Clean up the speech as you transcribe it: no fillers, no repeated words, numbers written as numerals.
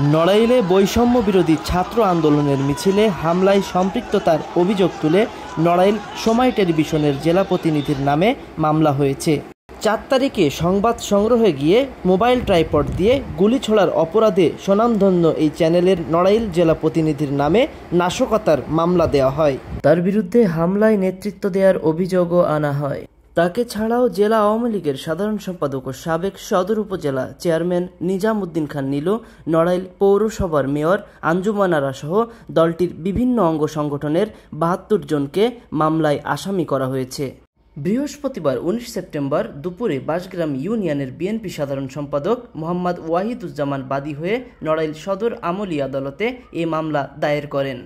নড়াইলে বৈষম্য বিরোধী ছাত্র আন্দোলনের মিছিলে হামলায় সম্পৃক্ততার অভিযোগ তুলে নড়াইল সময় টেলিভিশনের জেলা প্রতিনিধির নামে মামলা হয়েছে। ৪ তারিখে সংবাদ সংগ্রহে গিয়ে মোবাইল ট্রাইপড দিয়ে গুলি ছোড়ার অপরাধে স্বনামধন্য এই চ্যানেলের নড়াইল জেলা প্রতিনিধির নামে নাশকতার মামলা দেওয়া হয়। তার বিরুদ্ধে হামলায় নেতৃত্ব দেওয়ার অভিযোগও আনা হয়। তাকে ছাড়াও জেলা আওয়ামী লীগের সাধারণ সম্পাদক ও সাবেক সদর উপজেলা চেয়ারম্যান নিজাম উদ্দিন খান নীলু, নড়াইল পৌরসভার মেয়র আঞ্জুমান আরা সহ দলটির বিভিন্ন অঙ্গ সংগঠনের ৭২ জনকে মামলায় আসামি করা হয়েছে। বৃহস্পতিবার ১৯ সেপ্টেম্বর দুপুরে বাঁশগ্রাম ইউনিয়নের বিএনপি সাধারণ সম্পাদক মোহাম্মদ ওয়াহিদুজ্জামান বাদী হয়ে নড়াইল সদর আমলি আদালতে এ মামলা দায়ের করেন।